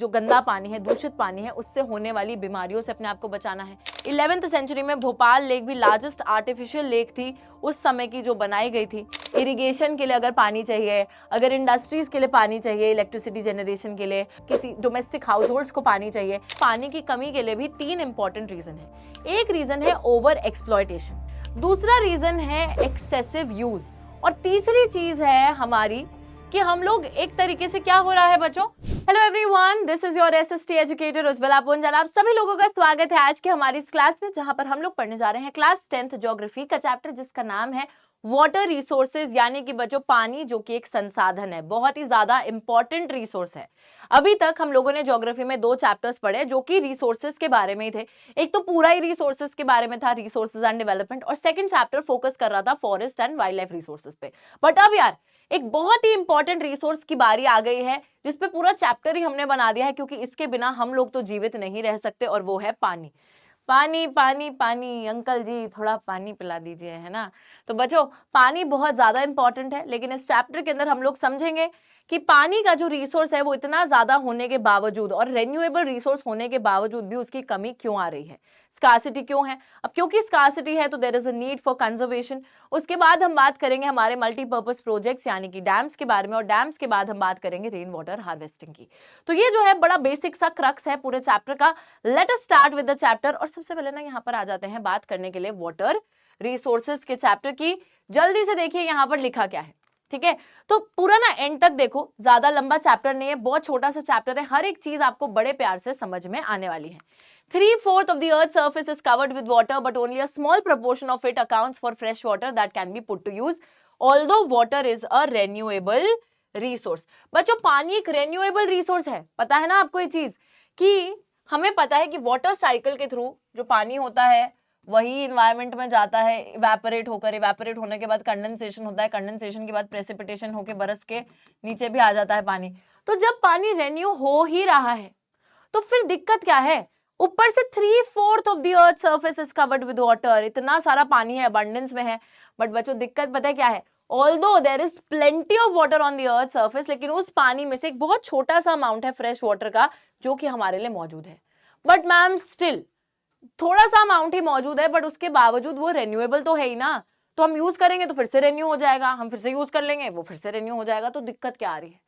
जो गंदा पानी है, दूषित पानी है, उससे होने वाली बीमारियों से अपने आप को बचाना है। 11th सेंचुरी में भोपाल लेक भी लार्जेस्ट आर्टिफिशियल लेक थी उस समय की जो बनाई गई थी। इरिगेशन के लिए अगर पानी चाहिए, अगर इंडस्ट्रीज के लिए पानी चाहिए, इलेक्ट्रिसिटी जनरेशन के लिए, किसी डोमेस्टिक हाउस होल्ड्स को पानी चाहिए, पानी की कमी के लिए भी 3 इंपॉर्टेंट रीजन है। एक रीजन है ओवर एक्सप्लॉयटेशन, दूसरा रीजन है एक्सेसिव यूज, और तीसरी चीज है हमारी कि हम लोग एक तरीके से क्या हो रहा है बच्चों। Hello everyone, this is your SST educator Ujjwala Punjal. आप सभी लोगों का स्वागत है आज के हमारी इस क्लास में, जहां पर हम लोग पढ़ने जा रहे हैं क्लास 10th ज्योग्राफी का चैप्टर जिसका नाम है वाटर रिसोर्सेज, यानी कि बच्चों पानी जो कि एक संसाधन है, बहुत ही ज्यादा इंपॉर्टेंट रिसोर्स है। अभी तक हम लोगों ने ज्योग्राफी में 2 चैप्टर्स पढ़े जो कि रिसोर्सेज के बारे में ही थे। एक तो पूरा ही रिसोर्सेज के बारे में था, रिसोर्सेज एंड डेवलपमेंट, और सेकंड चैप्टर फोकस कर रहा था forest and wild life resources पे। बट अब यार एक बहुत ही इंपॉर्टेंट रिसोर्स की बारी आ गई है जिसपे पूरा चैप्टर ही हमने बना दिया है, क्योंकि इसके बिना हम लोग तो जीवित नहीं रह सकते, और वो है पानी। पानी पानी पानी, अंकल जी थोड़ा पानी पिला दीजिए, है ना। तो बच्चों पानी बहुत ज्यादा इंपॉर्टेंट है, लेकिन इस चैप्टर के अंदर हम लोग समझेंगे कि पानी का जो रिसोर्स है वो इतना ज्यादा होने के बावजूद और रेन्यूएबल रिसोर्स होने के बावजूद भी उसकी कमी क्यों आ रही है, स्कार्सिटी क्यों है। अब क्योंकि स्कार्सिटी है तो there is a need for conservation. उसके बाद हम बात करेंगे हमारे मल्टीपर्पज प्रोजेक्ट्स यानी कि डैम्स के बारे में, और डैम्स के बाद हम बात करेंगे रेन वाटर हार्वेस्टिंग की। तो ये जो है बड़ा बेसिक सा क्रक्स है पूरे चैप्टर का। Let us start with the chapter. और सबसे पहले ना यहाँ पर आ जाते हैं बात करने के लिए वाटर रिसोर्सेज के चैप्टर की। जल्दी से देखिए यहाँ पर लिखा क्या है, ठीक है। तो पूरा ना एंड तक देखो, ज्यादा लंबा चैप्टर नहीं है, बहुत छोटा सा चैप्टर है, हर एक चीज आपको बड़े प्यार से समझ में आने वाली है। 3/4 of the earth's surface is covered with water, but only a small proportion of it accounts for fresh water that can be put to use, although water is a renewable resource। बच्चों पानी एक renewable resource है, पता है ना आपको ये चीज, कि हमें पता है कि वाटर साइकिल के थ्रू जो पानी होता है वही इन्वायरमेंट में जाता है, इवेपोरेट होकर, इवेपोरेट होने के बाद कंडेंसेशन होता है, कंडेंसेशन के बाद प्रेसिपिटेशन होकर बरस के नीचे भी आ जाता है पानी। तो जब पानी रेन्यू हो ही रहा है तो फिर दिक्कत क्या है, ऊपर से 3/4 of the earth surface is covered with water, इतना सारा पानी है, अबंडेंस में है। बट बच्चों दिक्कत पता है क्या है, although there is plenty of water on the earth surface, लेकिन उस पानी में से एक बहुत छोटा सा अमाउंट है फ्रेश वाटर का जो कि हमारे लिए मौजूद है। बट मैम स्टिल थोड़ा सा अमाउंट ही मौजूद है, बट उसके बावजूद वो रेन्यूएबल तो है ही ना, तो हम यूज करेंगे तो फिर से रेन्यू हो जाएगा, हम फिर से यूज कर लेंगे वो फिर से रेन्यू हो जाएगा। तो दिक्कत क्या आ रही है,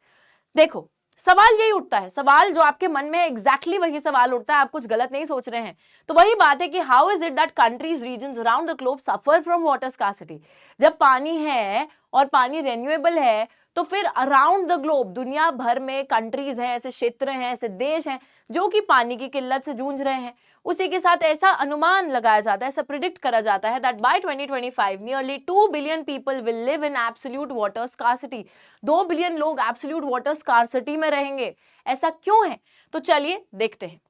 देखो सवाल यही उठता है, सवाल जो आपके मन में एग्जैक्टली वही सवाल उठता है, आप कुछ गलत नहीं सोच रहे हैं। तो वही बात है कि how is it that countries regions around the globe suffer from water scarcity. जब पानी है और पानी रेन्यूएबल है तो फिर अराउंड द ग्लोब दुनिया भर में कंट्रीज हैं, ऐसे क्षेत्र हैं, ऐसे देश हैं जो कि पानी की किल्लत से जूझ रहे हैं। उसी के साथ ऐसा अनुमान लगाया जाता है, ऐसा प्रिडिक्ट करा जाता है that by 2025 nearly 2 billion people will live in absolute water scarcity. 2 billion लोग एब्सोल्यूट वाटर स्कार्सिटी में रहेंगे। ऐसा क्यों है, तो चलिए देखते हैं।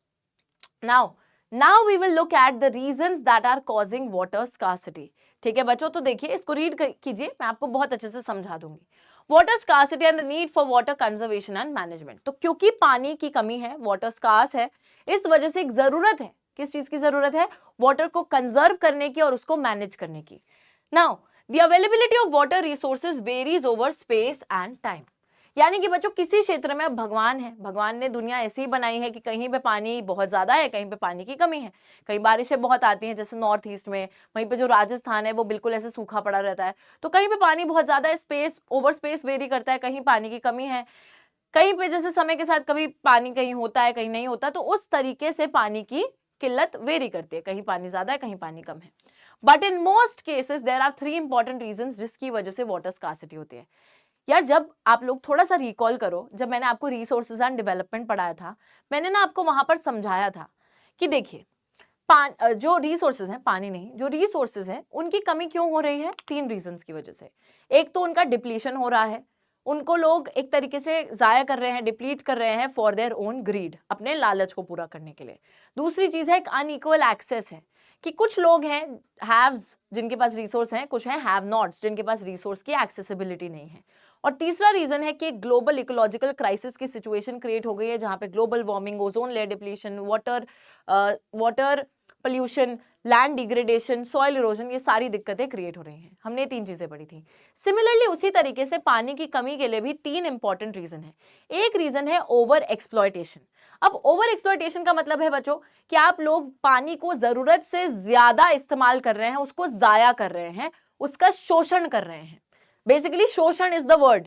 Now we will look at the reasons that are causing water scarcity. ठीक है बच्चों, तो देखिए इसको रीड कीजिए, मैं आपको बहुत अच्छे से समझा दूंगी। Water scarcity and the need for water conservation and management. तो क्योंकि पानी की कमी है, वाटर स्कार्स है, इस वजह से एक जरूरत है, किस चीज की जरूरत है, वाटर को कंजर्व करने की और उसको मैनेज करने की। Now the availability of water resources varies over space and time. यानी कि बच्चों किसी क्षेत्र में भगवान है, भगवान ने दुनिया ऐसी ही बनाई है कि कहीं पे पानी बहुत ज्यादा है, कहीं पे पानी की कमी है, कहीं बारिशें बहुत आती हैं जैसे नॉर्थ ईस्ट में, वहीं पे जो राजस्थान है वो बिल्कुल ऐसे सूखा पड़ा रहता है। तो कहीं पे पानी बहुत ज्यादा है, स्पेस ओवर स्पेस वेरी करता है, कहीं पानी की कमी है, कहीं पे जैसे समय के साथ कभी पानी कहीं होता है कहीं नहीं होता, तो उस तरीके से पानी की किल्लत वेरी करती है, कहीं पानी ज्यादा है कहीं पानी कम है। But in most cases there are 3 important reasons जिसकी वजह से वाटर स्कार्सिटी होती है। यार जब आप लोग थोड़ा सा रिकॉल करो, जब मैंने आपको रिसोर्सेज एंड डेवलपमेंट पढ़ाया था, मैंने ना आपको वहां पर समझाया था कि देखिए जो रिसोर्सेज हैं, पानी नहीं, जो रिसोर्सेज हैं उनकी कमी क्यों हो रही है, 3 रीजंस की वजह से। एक तो उनका डिप्लीशन हो रहा है, उनको लोग एक तरीके से जाया कर रहे हैं, डिप्लीट कर रहे हैं फॉर देयर ओन ग्रीड, अपने लालच को पूरा करने के लिए। दूसरी चीज है एक अनइक्वल एक्सेस है, कि कुछ लोग हैं हैव्स जिनके पास रिसोर्स हैं, कुछ हैं हैव नॉट्स जिनके पास रिसोर्स की एक्सेसिबिलिटी नहीं है। और तीसरा रीजन है कि ग्लोबल इकोलॉजिकल क्राइसिस की सिचुएशन क्रिएट हो गई है, जहां पे global warming, ozone layer depletion, water pollution, land degradation, soil erosion, ये सारी दिक्कतें क्रिएट हो रही हैं। हमने 3 चीजें पढ़ी थी। सिमिलरली उसी तरीके से पानी की कमी के लिए भी 3 इंपॉर्टेंट रीजन है। एक रीजन है ओवर एक्सप्लॉयटेशन। अब ओवर एक्सप्लॉयटेशन का मतलब है बच्चों कि आप लोग पानी को जरूरत से ज्यादा इस्तेमाल कर रहे हैं, उसको जाया कर रहे हैं, उसका शोषण कर रहे हैं। बेसिकली शोषण इज द वर्ड,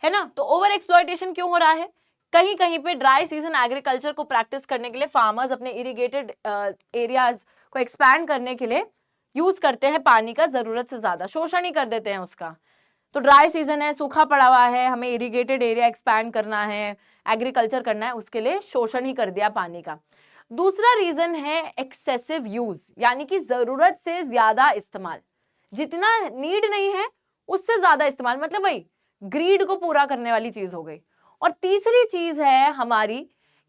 है ना। तो ओवर एक्सप्लॉयटेशन क्यों हो रहा है? कहीं कहीं पे ड्राई सीजन एग्रीकल्चर को प्रैक्टिस करने के लिए फार्मर्स अपने इरिगेटेड एरियाज को एक्सपैंड करने के लिए यूज करते हैं पानी का जरूरत से ज्यादा, शोषण ही कर देते हैं उसका। तो ड्राई सीजन है, सूखा पड़ा हुआ है, हमें इरिगेटेड एरिया एक्सपैंड करना है, एग्रीकल्चर करना है, उसके लिए शोषण ही कर दिया पानी का। दूसरा रीजन है एक्सेसिव यूज, यानी कि जरूरत से ज्यादा इस्तेमाल, जितना नीड नहीं है उससे ज्यादा इस्तेमाल, मतलब भाई ग्रीड को पूरा करने वाली चीज हो गई। और तीसरी चीज है हमारी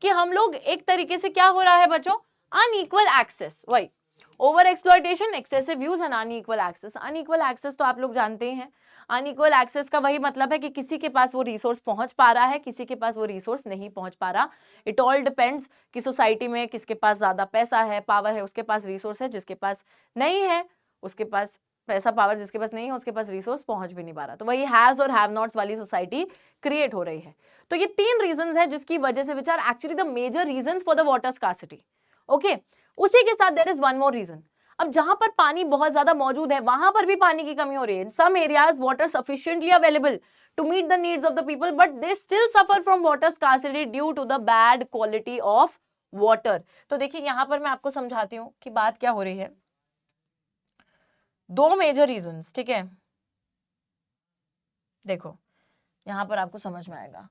कि हम लोग एक तरीके से, क्या हो रहा है बच्चों, अनइक्वल एक्सेस, वही over exploitation, excessive use and unequal access. Unequal access तो आप लोग जानते ही हैं। अनइक्वल एक्सेस का वही मतलब है कि किसी के पास वो रिसोर्स पहुंच पा रहा है, किसी के पास वो रिसोर्स नहीं पहुंच पा रहा। इट ऑल डिपेंड्स कि सोसाइटी में किसके पास ज्यादा पैसा है, पावर है, उसके पास रिसोर्स है, जिसके पास नहीं है उसके पास पैसा, पावर जिसके पास नहीं है उसके पास रिसोर्स पहुंच भी नहीं पा रहा। तो वही हैज और हैव नॉट्स वाली सोसाइटी क्रिएट हो रही है। तो ये 3 रीजंस है जिसकी वजह से, which are actually the major reasons for the water scarcity. Okay, उसी के साथ there is one more reason. अब जहां पर पानी बहुत ज्यादा मौजूद है वहां पर भी पानी की कमी हो रही है। In some areas water sufficiently available to meet the needs of the people, but they still suffer from water scarcity due to the bad quality of water. तो देखिए यहां पर मैं आपको समझाती हूं कि बात क्या हो रही है। 2 मेजर रीजंस, ठीक है, देखो यहां पर आपको समझ में आएगा।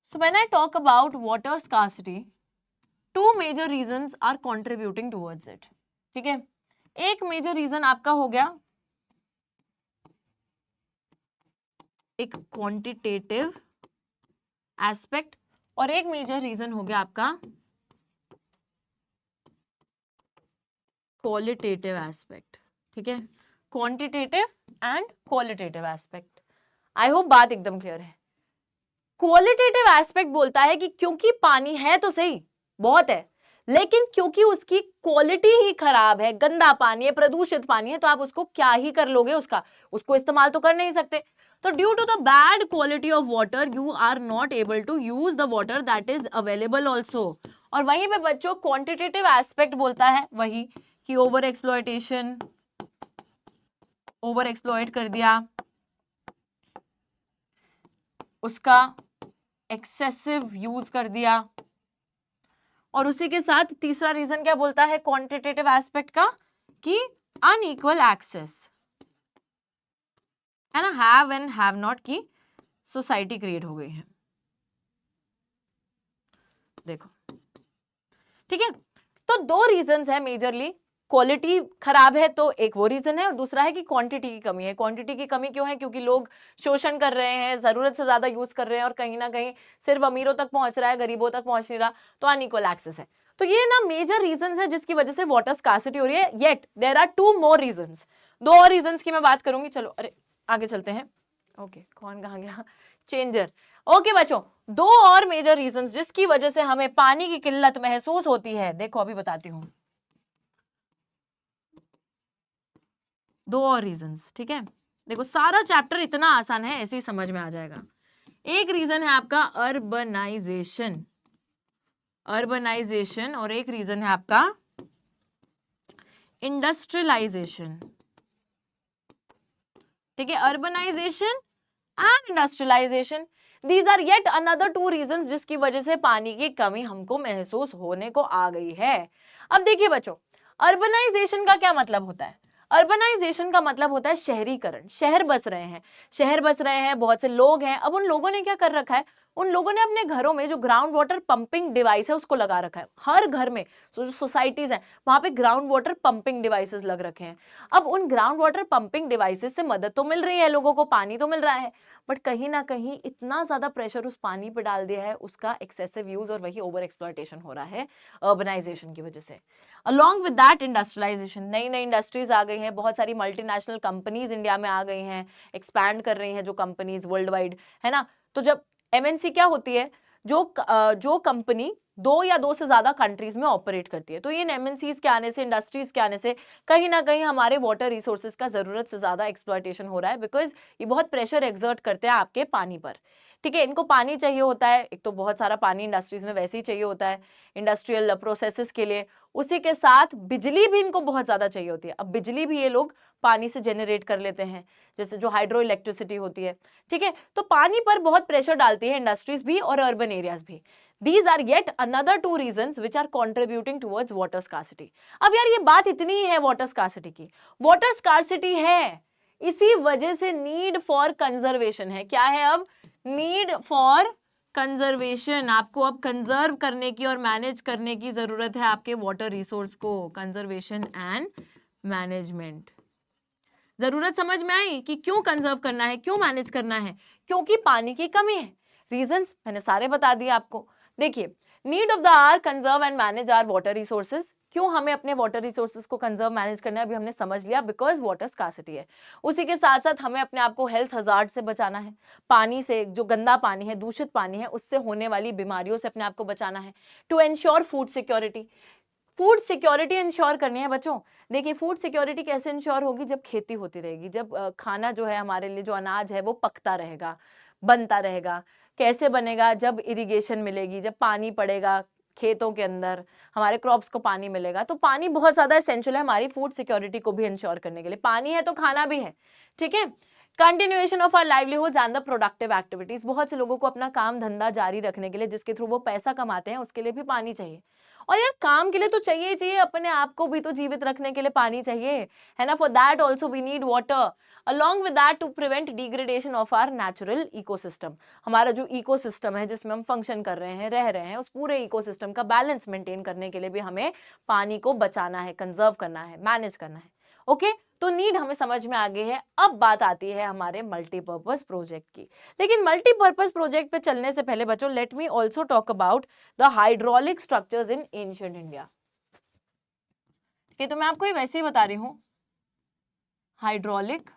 So when I talk about water scarcity, 2 major reasons are contributing towards it, ठीक है। एक मेजर रीजन आपका हो गया एक क्वांटिटेटिव एस्पेक्ट, और एक मेजर रीजन हो गया आपका क्वालिटेटिव एस्पेक्ट, ठीक है, quantitative and qualitative aspect. I hope बात एकदम क्लियर है। क्वालिटेटिव एस्पेक्ट बोलता है कि क्योंकि पानी है तो सही, बहुत है, लेकिन क्योंकि उसकी क्वालिटी ही खराब है, गंदा पानी है, प्रदूषित पानी है, तो आप उसको क्या ही कर लोगे, उसको इस्तेमाल तो कर नहीं सकते। तो due to the bad quality of water you are not able to use the water that is available also. और वहीं पे बच्चों क्वांटिटेटिव एस्पेक्ट बोलता है वही कि ओवर एक्सप्लॉयटेशन, ओवर एक्सप्लॉयट कर दिया, उसका एक्सेसिव यूज कर दिया। और उसी के साथ तीसरा रीजन क्या बोलता है क्वांटिटेटिव एस्पेक्ट का, कि अनइक्वल एक्सेस, है ना, हैव एंड हैव नॉट की सोसाइटी क्रिएट हो गई है। देखो ठीक है, तो 2 रीजंस है मेजरली। क्वालिटी खराब है तो एक वो रीजन है, और दूसरा है कि क्वांटिटी की कमी है। क्वांटिटी की कमी क्यों है? क्योंकि लोग शोषण कर रहे हैं, जरूरत से ज्यादा यूज कर रहे हैं, और कहीं ना कहीं सिर्फ अमीरों तक पहुंच रहा है, गरीबों तक पहुंच नहीं रहा, तो अनइक्वल एक्सेस है। तो ये ना मेजर रीजंस है जिसकी वजह से वाटर स्कार्सिटी हो रही है। Yet there are 2 more reasons, 2 और रीजंस की मैं बात करूंगी। चलो अरे आगे चलते हैं। ओके कौन कहाँ गया, चेंजर। ओके बच्चों, 2 और मेजर रीजंस जिसकी वजह से हमें पानी की किल्लत महसूस होती है, देखो अभी बताती हूं। 2 और रीजंस, ठीक है। देखो सारा चैप्टर इतना आसान है, ऐसे ही समझ में आ जाएगा। एक रीजन है आपका अर्बनाइजेशन, अर्बनाइजेशन, और एक रीजन है आपका इंडस्ट्रियलाइजेशन, ठीक है। Urbanisation and industrialisation, these are yet another 2 reasons जिसकी वजह से पानी की कमी हमको महसूस होने को आ गई है। अब देखिए बच्चों, अर्बनाइजेशन का क्या मतलब होता है? अर्बनाइजेशन का मतलब होता है शहरीकरण। शहर बस रहे हैं, शहर बस रहे हैं, बहुत से लोग हैं। अब उन लोगों ने क्या कर रखा है, उन लोगों ने अपने घरों में जो ग्राउंड वाटर पंपिंग डिवाइस है उसको लगा रखा है। हर घर में जो सोसाइटीज हैं वहां पे ग्राउंड वाटर पंपिंग डिवाइसेस लग रखे हैं। अब उन ग्राउंड वाटर पंपिंग डिवाइसेस से मदद तो मिल रही है लोगों को, पानी तो मिल रहा है, बट कहीं ना कहीं इतना ज्यादा प्रेशर उस पानी पे डाल दिया है, उसका एक्सेसिव यूज और वही ओवर एक्सप्लॉयटेशन हो रहा है अर्बनाइजेशन की वजह से। अलॉन्ग विद दैट इंडस्ट्रियलाइजेशन, नई नई इंडस्ट्रीज आ गई हैं, बहुत सारी मल्टीनेशनल कंपनीज इंडिया में आ गई हैं, एक्सपैंड कर रही हैं जो कंपनीज वर्ल्ड वाइड, है ना। तो जब एमएनसी क्या होती है, जो कंपनी 2 या 2 से ज्यादा कंट्रीज में ऑपरेट करती है। तो इन एमएनसीज के आने से, इंडस्ट्रीज के आने से कहीं ना कहीं हमारे वाटर रिसोर्सेज का जरूरत से ज्यादा एक्सप्लॉयटेशन हो रहा है, बिकॉज ये बहुत प्रेशर एक्सर्ट करते हैं आपके पानी पर। ठीक है, इनको पानी चाहिए होता है, एक तो बहुत सारा पानी इंडस्ट्रीज में वैसे ही चाहिए होता है इंडस्ट्रियल प्रोसेसेस के लिए, उसी के साथ बिजली भी इनको बहुत ज्यादा चाहिए होती है। अब बिजली भी ये लोग पानी से जनरेट कर लेते हैं, जैसे जो हाइड्रो इलेक्ट्रिसिटी होती है। ठीक है, तो पानी पर बहुत प्रेशर डालती है इंडस्ट्रीज भी और अर्बन एरियाज भी। These are yet another 2 reasons which are contributing towards water scarcity. अब यार ये बात इतनी ही है वाटर स्कार्सिटी की, वाटर स्कार्सिटी है, इसी वजह से नीड फॉर कंजर्वेशन है। क्या है अब? Need for conservation. आपको अब कंजर्व करने की और मैनेज करने की जरूरत है आपके वाटर रिसोर्स को। Conservation and management. जरूरत समझ में आई कि क्यों कंजर्व करना है, क्यों मैनेज करना है? क्योंकि पानी की कमी है। रीजंस मैंने सारे बता दिए आपको। देखिए, need of the hour conserve and manage our water resources. क्यों हमें अपने वाटर रिसोर्सेज को कंजर्व मैनेज करना है, अभी हमने समझ लिया, बिकॉज वाटर स्कार्सिटी है। उसी के साथ साथ हमें अपने आप को हेल्थ हजार्ड से बचाना है, पानी से, जो गंदा पानी है, दूषित पानी है, उससे होने वाली बीमारियों से अपने आप को बचाना है। To ensure food security, food security ensure करनी है बच्चों। देखिए, फूड सिक्योरिटी कैसे इंश्योर होगी? जब खेती होती रहेगी, जब खाना जो है हमारे लिए, जो अनाज है वो पकता रहेगा, बनता रहेगा। कैसे बनेगा? जब इरिगेशन मिलेगी, जब पानी पड़ेगा खेतों के अंदर, हमारे क्रॉप्स को पानी मिलेगा। तो पानी बहुत ज्यादा एसेंशियल है हमारी फूड सिक्योरिटी को भी इंश्योर करने के लिए। पानी है तो खाना भी है। ठीक है, continuation of our livelihood and the productive activities. बहुत से लोगों को अपना काम धंधा जारी रखने के लिए, जिसके थ्रू वो पैसा कमाते हैं, उसके लिए भी पानी चाहिए। और यार काम के लिए तो चाहिए ही चाहिए, अपने आप को भी तो जीवित रखने के लिए पानी चाहिए, है ना। For that also we need water, along with that to prevent degradation of our natural ecosystem. हमारा जो इकोसिस्टम है जिसमें हम फंक्शन कर रहे हैं, रह रहे हैं, उस पूरे इकोसिस्टम का बैलेंस मेंटेन करने के लिए भी हमें पानी को बचाना है, कंजर्व करना है, मैनेज करना है। ओके, तो नीड हमें समझ में आ गई है। अब बात आती है हमारे मल्टीपर्पज प्रोजेक्ट की। लेकिन मल्टीपर्पज प्रोजेक्ट पे चलने से पहले बच्चों, let me also talk about the hydraulic structures in ancient India. तो मैं आपको ये वैसे ही बता रही हूं, hydraulic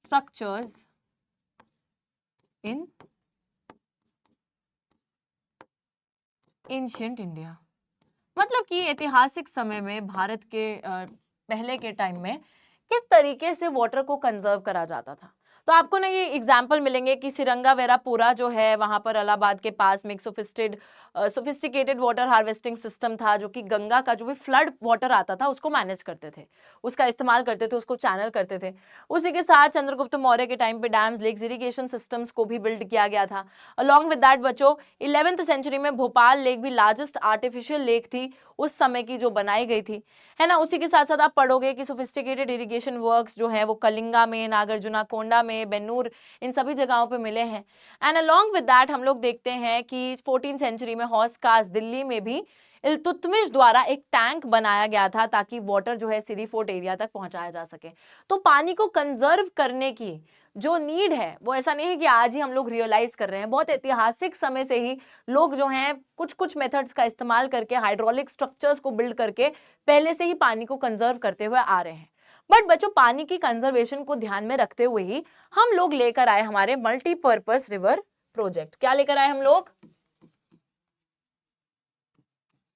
structures in ancient India, मतलब कि ऐतिहासिक समय में भारत के पहले के टाइम में किस तरीके से वाटर को कंजर्व करा जाता था। तो आपको ना ये एग्जाम्पल मिलेंगे कि सिरंगावेरापुरा जो है वहां पर इलाहाबाद के पास में एक सोफिस्टिकेटेड वाटर हार्वेस्टिंग सिस्टम था, जो कि गंगा का जो भी फ्लड वाटर आता था उसको मैनेज करते थे, उसका इस्तेमाल करते थे, उसको चैनल करते थे। उसी के साथ चंद्रगुप्त मौर्य के टाइम पे डैम्स, लेक्स, इरिगेशन सिस्टम्स को भी बिल्ड किया गया था। अलॉन्ग विद दैट बच्चों, 11th सेंचुरी में भोपाल लेक भी लार्जेस्ट आर्टिफिशियल लेक थी उस समय की, जो बनाई गई थी, है ना। उसी के साथ साथ आप पढ़ोगे कि सोफिस्टिकेटेड इरिगेशन वर्क्स जो है वो कलिंगा में, नागार्जुना कोंडा में, बेन्नूर, इन सभी जगहों पे मिले हैं। एंड अलॉन्ग विद दैट हम लोग देखते हैं कि 14th सेंचुरी में हौस-खास दिल्ली में भी इल्तुतमिश द्वारा एक टैंक बनाया गया था, ताकि वाटर जो है सिरी फोर्ट एरिया तक पहुंचाया जा सके। तो पानी को कंजर्व करने की जो नीड है वो ऐसा नहीं है कि आज ही हम लोग रियलाइज कर रहे हैं, बहुत ऐतिहासिक समय से ही लोग जो हैं कुछ कुछ मेथड्स का इस्तेमाल करके, हाइड्रोलिक स्ट्रक्चर्स को बिल्ड करके पहले से ही पानी को कंजर्व करते हुए आ रहे हैं। बट बच्चों, पानी की कंजर्वेशन को ध्यान में रखते हुए ही हम लोग लेकर आए हमारे मल्टीपर्पज रिवर प्रोजेक्ट। क्या लेकर आए हम लोग?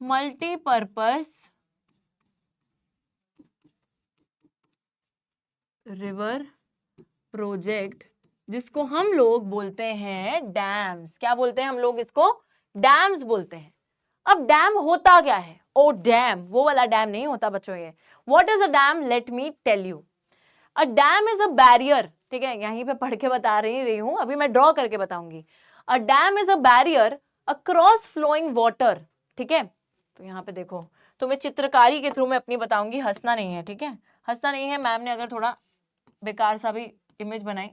मल्टीपर्पज रिवर प्रोजेक्ट, जिसको हम लोग बोलते हैं डैम्स। क्या बोलते हैं हम लोग इसको? डैम्स बोलते हैं। अब डैम होता क्या है? ओ डैम, वो वाला डैम नहीं होता बच्चों ये। What is a dam? Let me tell you. A dam is a barrier. ठीक है, यहीं पे पढ़ के बता रही हूं, अभी मैं ड्रॉ करके बताऊंगी। A dam is a barrier across flowing water. ठीक है, तो यहाँ पे देखो, तो मैं चित्रकारी के थ्रू में अपनी बताऊंगी, हंसना नहीं है। ठीक है, हंसना नहीं है। मैम ने अगर थोड़ा बेकार सा भी इमेज बनाई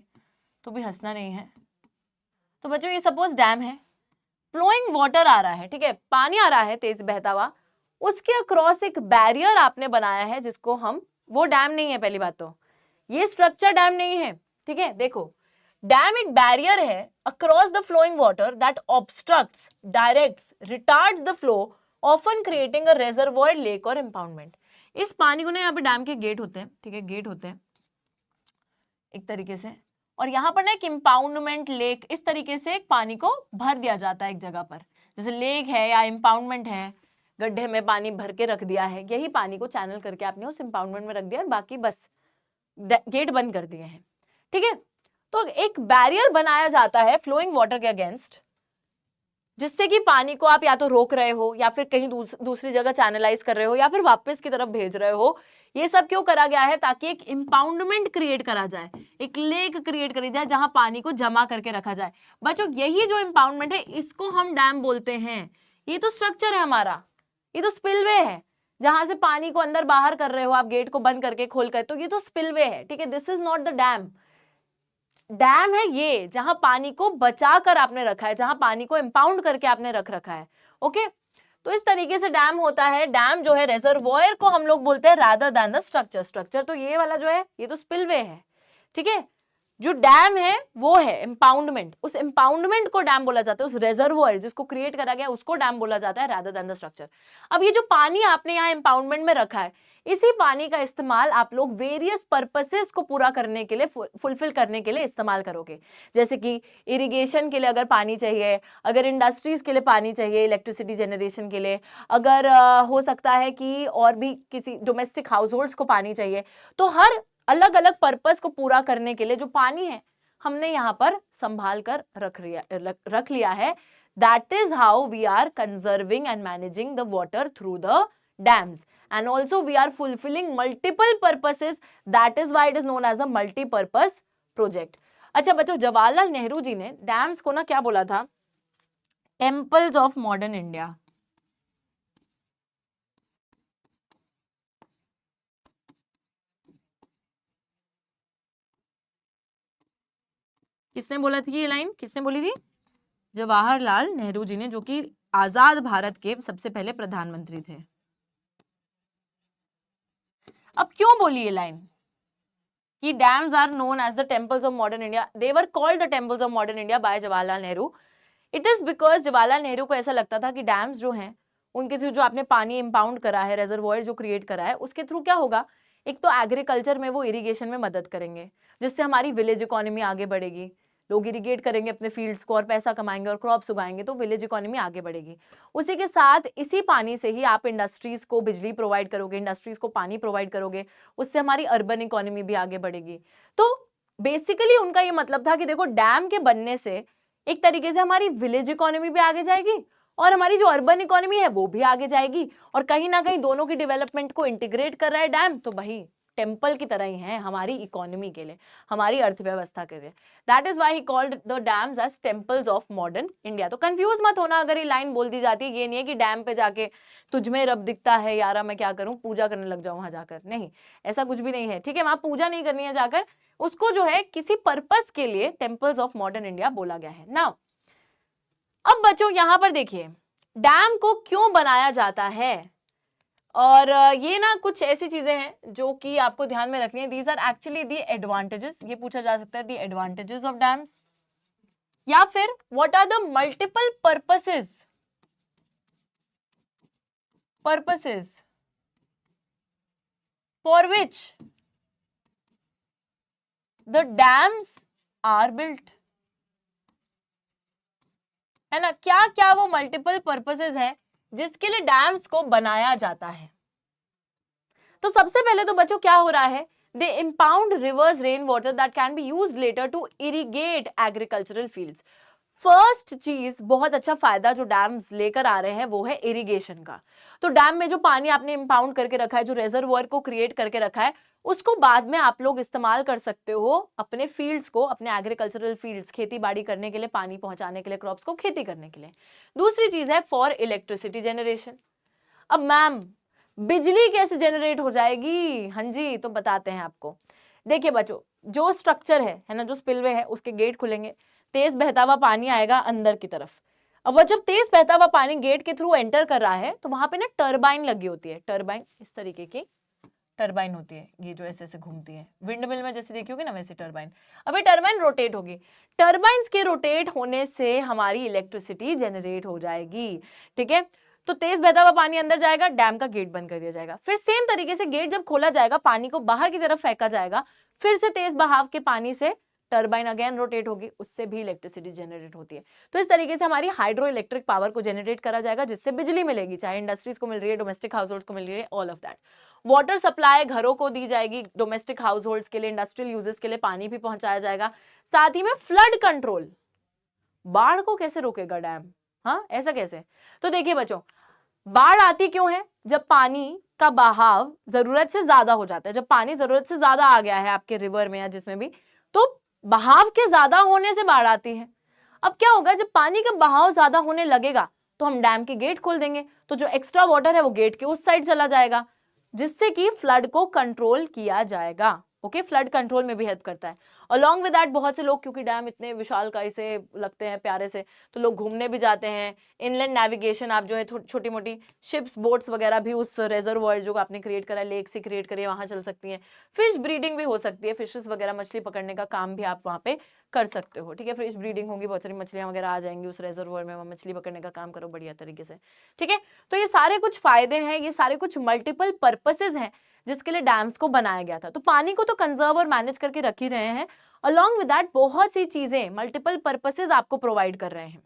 तो भी हंसना नहीं है। तो बच्चों, ये सपोज डैम है, फ्लोइंग वाटर आ रहा है, ठीक है, पानी आ रहा है तेज बहता हुआ, उसके अक्रॉस एक बैरियर आपने बनाया है, जिसको हम, वो डैम नहीं है पहली बात तो, ये स्ट्रक्चर डैम नहीं है। ठीक है, देखो, डैम एक बैरियर है across the flowing water that obstructs, directs, retards the flow, often creating a reservoir, lake और इंपाउंडमेंट। इस पानी को ना, यहाँ पे डैम के गेट होते हैं, ठीक है, गेट होते हैं एक तरीके से, और यहाँ पर ना एक इंपाउंडमेंट लेक, इस तरीके से एक पानी को भर दिया जाता है एक जगह पर, जैसे लेक है या इम्पाउंडमेंट है, गड्ढे में पानी भर के रख दिया है, यही पानी को चैनल करके आपने उस इम्पाउंडमेंट में रख दिया और बाकी बस गेट बंद कर दिए हैं, ठीक है। तो एक बैरियर बनाया जाता है फ्लोइंग वाटर के अगेंस्ट, जिससे कि पानी को आप या तो रोक रहे हो या फिर कहीं दूसरी जगह चैनलाइज कर रहे हो या फिर वापस की तरफ भेज रहे हो। ये सब क्यों करा गया है? ताकि एक इम्पाउंडमेंट क्रिएट करा जाए, एक लेक क्रिएट करी जाए जहां पानी को जमा करके रखा जाए। बच्चों यही जो इम्पाउंडमेंट है इसको हम डैम बोलते हैं। ये तो स्ट्रक्चर है हमारा, ये तो स्पिलवे है, जहां से पानी को अंदर बाहर कर रहे हो आप गेट को बंद करके खोल कर, तो ये तो स्पिलवे है, ठीक है। This is not the dam. Dam है ये जहां पानी को बचा कर आपने रखा है, जहां पानी को इंपाउंड करके आपने रख रखा है, ओके। तो इस तरीके से डैम होता है। डैम जो है रेजर्वोयर को हम लोग बोलते हैं rather than the structure. Structure तो ये वाला जो है ये तो स्पिलवे है, ठीक है। जो डैम है वो है इंपाउंडमेंट, उस इंपाउंडमेंट को डैम बोला जाता है, उस रेजर्वोयर जिसको क्रिएट करा गया उसको डैम बोला जाता है रादर देन द स्ट्रक्चर। अब ये जो पानी आपने यहाँ इंपाउंडमेंट में रखा है, इसी पानी का इस्तेमाल आप लोग वेरियस पर्पसेस को पूरा करने के लिए, फुलफिल करने के लिए इस्तेमाल करोगे। जैसे कि इरिगेशन के लिए अगर पानी चाहिए, अगर इंडस्ट्रीज के लिए पानी चाहिए, इलेक्ट्रिसिटी जनरेशन के लिए, अगर हो सकता है कि और भी किसी डोमेस्टिक हाउस होल्ड्स को पानी चाहिए, तो हर अलग अलग पर्पस को पूरा करने के लिए जो पानी है हमने यहाँ पर संभाल कर रख लिया है। That is how we are conserving and managing the water through the dams, and also we are fulfilling multiple purposes. That is why it is known as a multi-purpose project. अच्छा बच्चों, जवाहरलाल नेहरू जी ने डैम्स को ना क्या बोला था? Temples of modern India. किसने बोला थी ये लाइन? किसने बोली थी? जवाहरलाल नेहरू जी ने, जो कि आजाद भारत के सबसे पहले प्रधानमंत्री थे। अब क्यों बोली ये लाइन कि dams are known as the temples of modern India? They were called the temples of modern India by Jawaharlal Nehru. It is because Jawaharlal Nehru को ऐसा लगता था कि डैम्स जो हैं उनके थ्रू जो आपने पानी इंपाउंड करा है, रेजर्वोयर जो क्रिएट करा है, उसके थ्रू क्या होगा? एक तो एग्रीकल्चर में वो इरिगेशन में मदद करेंगे, जिससे हमारी विलेज इकोनॉमी आगे बढ़ेगी। लोग इरिगेट करेंगे अपने फील्ड्स को और पैसा कमाएंगे और क्रॉप्स उगाएंगे, तो विलेज इकोनॉमी आगे बढ़ेगी। उसी के साथ इसी पानी से ही आप इंडस्ट्रीज को बिजली प्रोवाइड करोगे, इंडस्ट्रीज को पानी प्रोवाइड करोगे, उससे हमारी अर्बन इकोनॉमी भी आगे बढ़ेगी। तो बेसिकली उनका ये मतलब था कि देखो, डैम के बनने से एक तरीके से हमारी विलेज इकोनॉमी भी आगे जाएगी और हमारी जो अर्बन इकोनॉमी है वो भी आगे जाएगी, और कहीं ना कहीं दोनों की डेवलपमेंट को इंटीग्रेट कर रहा है डैम। तो भाई टेम्पल की तरह ही है हमारी इकोनॉमी के लिए, हमारी अर्थव्यवस्था के लिए। That is why he called the dams as temples of modern India. तो कंफ्यूज मत होना अगर ये लाइन बोल दी जाती है। ये नहीं है कि डैम पे जाके तुझ में रब दिखता है यारा, मैं क्या करूं, पूजा करने लग जाऊं वहां जाकर। नहीं, ऐसा कुछ भी नहीं है, ठीक है। वहां पूजा नहीं करनी है जाकर, उसको जो है किसी पर्पस के लिए टेम्पल्स ऑफ मॉडर्न इंडिया बोला गया है। नाउ अब बच्चों यहां पर देखिए, डैम को क्यों बनाया जाता है, और ये ना कुछ ऐसी चीजें हैं जो कि आपको ध्यान में रखनी है। These are actually the advantages. ये पूछा जा सकता है दी एडवांटेजेस ऑफ डैम्स, या फिर what are the multiple purposes for which the dams are built, है ना। क्या क्या वो मल्टीपल पर्पसेस है जिसके लिए डैम्स को बनाया जाता है? तो सबसे पहले तो बच्चों क्या हो रहा है, they impound rivers rain water that can be used later to irrigate agricultural fields. First चीज, बहुत अच्छा फायदा जो डैम्स लेकर आ रहे हैं वो है इरिगेशन का। तो डैम में जो पानी आपने इंपाउंड करके रखा है, जो रेजर्वोयर को क्रिएट करके रखा है, उसको बाद में आप लोग इस्तेमाल कर सकते हो अपने फील्ड्स को, अपने एग्रीकल्चरल फील्ड्स, खेती बाड़ी करने के लिए, पानी पहुंचाने के लिए, क्रॉप्स को खेती करने के लिए। दूसरी चीज है फॉर इलेक्ट्रिसिटी जनरेशन। अब मैम बिजली कैसे जनरेट हो जाएगी? हाँ जी, तो बताते हैं आपको। देखिए बच्चों, जो स्ट्रक्चर है ना, जो स्पिलवे है, उसके गेट खुलेंगे, तेज बहता हुआ पानी आएगा अंदर की तरफ। अब वह जब तेज बहता हुआ पानी गेट के थ्रू एंटर कर रहा है, तो वहां पे ना टरबाइन लगी होती है। टरबाइन इस तरीके की टरबाइन होती है, ये जो ऐसे ऐसे घूमती है, विंड मिल में जैसे देखी होगी ना वैसे टरबाइन। अब ये टरबाइन रोटेट होगी, टरबाइन्स के रोटेट होने से हमारी इलेक्ट्रिसिटी जनरेट हो जाएगी, ठीक है। तो तेज बहता हुआ पानी अंदर जाएगा, डैम का गेट बंद कर दिया जाएगा। फिर सेम तरीके से गेट जब खोला जाएगा, पानी को बाहर की तरफ फेंका जाएगा, फिर से तेज बहाव के पानी से टर्बाइन अगेन रोटेट होगी, उससे भी इलेक्ट्रिसिटी जनरेट होती है। तो इस तरीके से हमारी हाइड्रो इलेक्ट्रिक पावर को जनरेट करा जाएगा, जिससे बिजली मिलेगी, चाहे इंडस्ट्रीज को मिल रही है, डोमेस्टिक हाउस होल्ड्स को मिल रही है, all of that. Water supply घरों को दी जाएगी, डोमेस्टिक हाउस होल्ड्स के लिए, इंडस्ट्रियल यूजेस के लिए पानी भी पहुंचाया जाएगा। साथ ही में फ्लड कंट्रोल, बाढ़ को कैसे रोकेगा डैम, हाँ ऐसा कैसे? तो देखिए बच्चों, बाढ़ आती क्यों है? जब पानी का बहाव जरूरत से ज्यादा हो जाता है, जब पानी जरूरत से ज्यादा आ गया है आपके रिवर में या जिसमें भी, तो बहाव के ज्यादा होने से बाढ़ आती है। अब क्या होगा, जब पानी का बहाव ज्यादा होने लगेगा तो हम डैम के गेट खोल देंगे, तो जो एक्स्ट्रा वाटर है वो गेट के उस साइड चला जाएगा, जिससे कि फ्लड को कंट्रोल किया जाएगा। ओके, फ्लड कंट्रोल में भी हेल्प करता है। अलॉन्ग विद दैट बहुत से लोग, क्योंकि डैम इतने विशालकाय से लगते हैं, प्यारे से, तो लोग घूमने भी जाते हैं। इनलैंड नेविगेशन, आप जो है छोटी मोटी शिप्स, बोट्स वगैरह भी उस रिजर्वॉयर जो आपने क्रिएट करा है, लेक से क्रिएट करी है, वहां चल सकती हैं। फिश ब्रीडिंग भी हो सकती है, फिशेस वगैरह मछली पकड़ने का काम भी आप वहां पे कर सकते हो। ठीक है, फिश ब्रीडिंग होगी, बहुत सारी मछलियां वगैरह आ जाएंगी उस रिजर्वॉयर में, मछली पकड़ने का काम करो बढ़िया तरीके से। ठीक है, तो ये सारे कुछ फायदे हैं, ये सारे कुछ मल्टीपल पर्पसेस हैं जिसके लिए डैम्स को बनाया गया था। तो पानी को तो कंजर्व और मैनेज करके रख ही रहे हैं, अलॉन्ग विद दैट बहुत सी चीजें, मल्टीपल पर्पसेस आपको प्रोवाइड कर रहे हैं।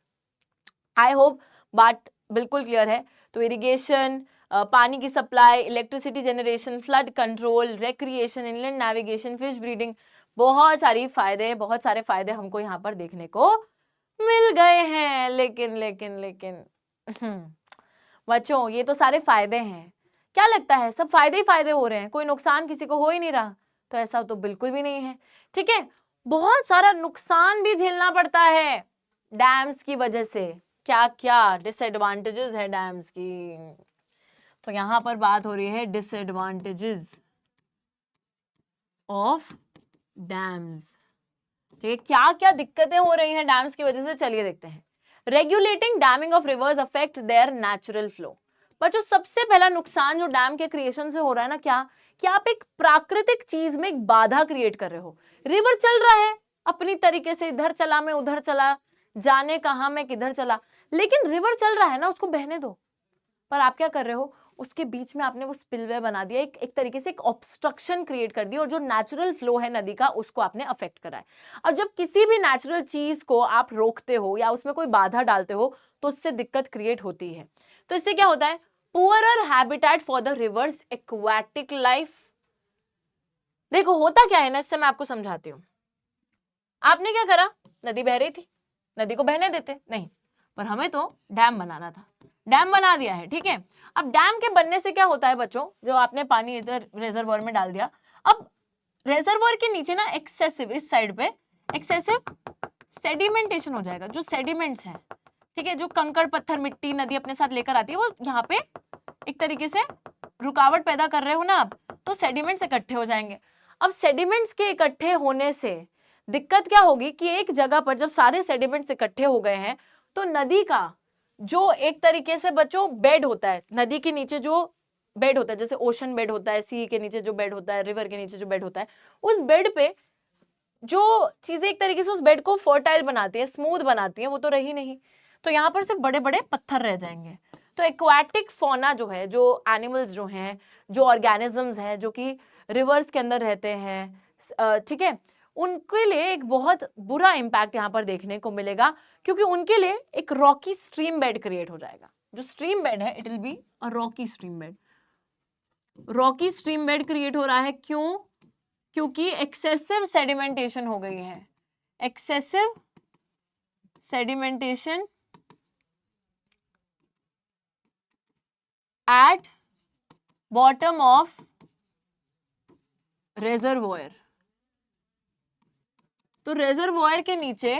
आई होप बात बिल्कुल क्लियर है। तो इरिगेशन, पानी की supply, electricity generation, flood control, recreation, inland navigation, fish breeding, बहुत सारे फायदे हमको यहाँ पर देखने को मिल गए हैं। लेकिन बच्चों, ये तो सारे फायदे हैं, क्या लगता है सब फायदे ही फायदे हो रहे हैं, कोई नुकसान किसी को हो ही नहीं रहा? तो ऐसा तो बिल्कुल भी नहीं है। ठीक है, बहुत सारा नुकसान भी झेलना पड़ता है डैम्स की वजह से। क्या क्या डिसएडवांटेजेस है डैम्स की? तो यहां पर बात हो रही है डिसएडवांटेजेस ऑफ डैम्स। ठीक है, क्या क्या दिक्कतें हो रही हैं डैम्स की वजह से, चलिए देखते हैं। Regulating damming of reverse affect there natural flow. बच्चों, सबसे पहला नुकसान जो डैम के क्रिएशन से हो रहा है ना, क्या कि आप एक प्राकृतिक चीज में एक बाधा क्रिएट कर रहे हो। रिवर चल रहा है अपनी तरीके से, इधर चला मैं उधर चला, जाने कहां मैं किधर चला, लेकिन रिवर चल रहा है ना, उसको बहने दो। पर आप क्या कर रहे हो, उसके बीच में आपने वो स्पिलवे बना दिया, एक तरीके से एक ऑब्स्ट्रक्शन क्रिएट कर दी, और जो नेचुरल फ्लो है नदी का उसको आपने अफेक्ट करा है। अब जब किसी भी नेचुरल चीज को आप रोकते हो या उसमें कोई बाधा डालते हो, तो उससे दिक्कत क्रिएट होती है। तो इससे क्या होता है, poorer habitat for the reverse aquatic life. देखो होता क्या है ना, इससे मैं आपको समझाती हूँ। आपने क्या करा, नदी बह रही थी, नदी को बहने देते नहीं, पर हमें तो डैम बनाना था, डैम बना दिया है। ठीक है, अब डैम के बनने से क्या होता है बच्चों, जो आपने पानी इधर रिजर्वॉयर में डाल दिया, अब रिजर्वॉयर के नीचे ना एक्सेसिव, इस साइड पे एक्सेसिव सेडिमेंटेशन हो जाएगा। जो सेडिमेंट्स हैं, ठीक है, जो कंकड़ पत्थर मिट्टी नदी अपने साथ लेकर आती है, वो यहाँ पे एक तरीके से रुकावट पैदा कर रहे हो ना आप, तो सेडिमेंट्स इकट्ठे हो जाएंगे। अब सेडिमेंट्स के इकट्ठे होने से दिक्कत क्या होगी कि एक जगह पर जब सारे सेडिमेंट्स इकट्ठे हो गए हैं, तो नदी का जो एक तरीके से बच्चों बेड होता है, नदी के नीचे जो बेड होता है, जैसे ओशन बेड होता है, सी के नीचे जो बेड होता है, रिवर के नीचे जो बेड होता है, उस बेड पे जो चीजें एक तरीके से उस बेड को फर्टाइल बनाती है, स्मूथ बनाती है, वो तो रही नहीं। तो यहाँ पर सिर्फ बड़े बड़े पत्थर रह जाएंगे। तो एक्वाटिक फौना जो है, जो एनिमल्स जो हैं, जो ऑर्गेनिजम्स हैं जो कि रिवर्स के अंदर रहते हैं, ठीक है, उनके लिए एक बहुत बुरा इंपैक्ट यहाँ पर देखने को मिलेगा, क्योंकि उनके लिए एक रॉकी स्ट्रीम बेड क्रिएट हो जाएगा। जो स्ट्रीम बेड है, it will be a Rocky stream bed. Rocky stream bed create हो रहा है, क्यों? क्योंकि एक्सेसिव सेडिमेंटेशन हो गई है, excessive sedimentation at bottom of reservoir. तो रेजर्वोयर के नीचे